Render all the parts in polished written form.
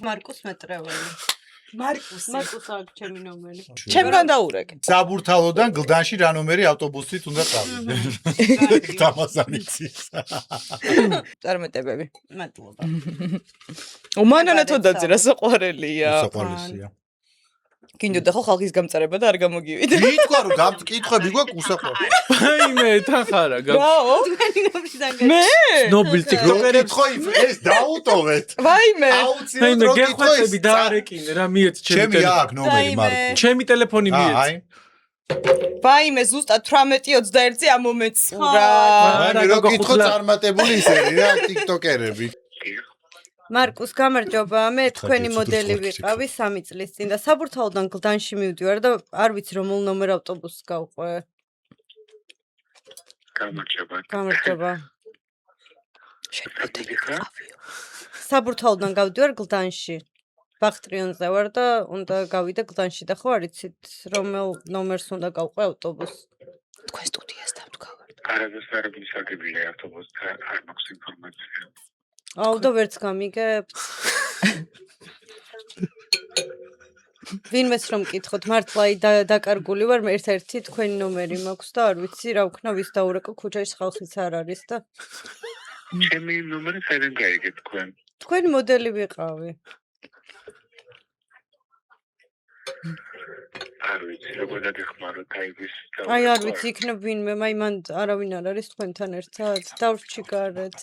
მარკუს მეტრეველი. მარკუს აქ ჩემი ნომერი. ჩემგან დაურეკ. საბურთალოდან გლდანში რა ნომერი ავტობუსით უნდა წავიდე. თამაზანიცის. წარმატებები. მადლობა. უმანანათო დაძრა საყვარელია. უსაყვარლესია. გინდოდა ხო ხალხის გამწარება და არ გამოგივიდა. მითქვა რომ გამკითხები გვაქვს უსაყვარლესი. აიმე თან ხარა რაო? თქვენი ნომრიდან მე? ნობილ ტიკტოკერებს კითხო ეს დაუტოვეთ. ვაიმე. აუცილებლად აიმე რომ გეხვეწები დაარეკინე რა მიეც ჩემი აქ ნომერი მარკუ. ჩემი ტელეფონი მიეც აი. ვაიმე ზუსტად 18:21 ამომეწურა. აი რო კითხო წარმატებული ისერი რა ტიკტოკერები. მარკუს გამარჯობა, მე თქვენი მოდელი ვიყავი 3 წლის წინ და საბურთალოდან გლდანში მივდივარ და არ ვიცი რომ მულ ნომერ ავტობუსს გავყვე. გამარჯობა. საბურთალოდან გავდივარ გლდანში. ბახტრიონზე ვარ და უნდა გავიდე გლდანში და ხო არ იცით რომელ ნომერს უნდა გავყვე ავტობუსს. თქვენ სტუდიას დავდგავართ. არ გისაგებია ავტობუსს არ მაქვს ინფორმაცია. აუ და ვერც გამიგებთ. ვინმეს რომ მკითხოთ, მართლა დაკარგული ვარ, ერთ-ერთი თქვენი ნომერი მაქვს და არ ვიცი რა ვქნა, ვის დაურეკო, ქუჩაში ხალხიც არ არის და ჩემი ნომერი საიდან გაიგეთ თქვენ? თქვენი მოდელი ვიყავი. არ ვიცი, როგორ დაგეხმაროთ აიგის. აი არ ვიცი, იქნებ ვინმე, აი მან არავინ არ არის თქვენთან ერთად, დავრჩი გარეთ.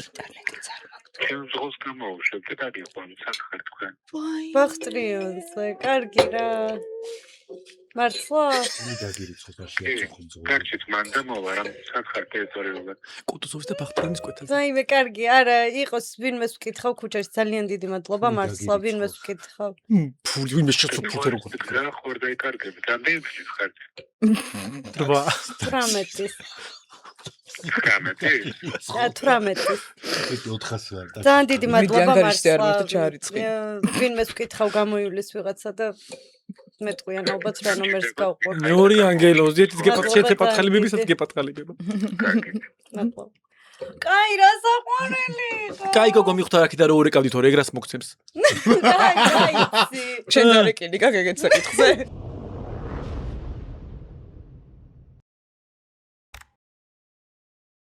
ინტერნეტიც არ მაქვს. ჩემ ზღოს გამოვუშვებ და დაგიყვან სათხარ თქვენ. ბახტრიონზე, კარგი რა. მართლა? მე დაგირიცხოთ ასე ხუნძო. კარჩით მან დამოვა რა სათხარ ტერიტორიულად. კუტუზოვის და ბახტრიანის კვეთაზე. დაიმე კარგი, არა, იყოს ვინმეს ვკითხავ ქუჩაში, ძალიან დიდი მადლობა, მართლა ვინმეს ვკითხავ. ფული ვინმე შეწუხეთ როგორ. რა ხარ დაიკარგები, დამდეიფლის ხარ. 18-ის. 18-ის? 18-ის. ეს 400 ვარ და ძალიან დიდი მადლობა მართლა. მართლა. ვინმეს ვკითხავ გამოივლის ვიღაცა და მეტყვიან ალბათ რა ნომერს გავყო. მეორე ანგელოზი ერთის გეპათხალებ პათხალებებისაც გეპათხალებება. მადლობა. კაი რა საყვარელი. კაი გოგო მიხვდა აქ და რო ურეკავდი თორე ეგრას მოგცემს. კაი, კაი. შენ დარეკილი გაგეგეთ საკითხზე.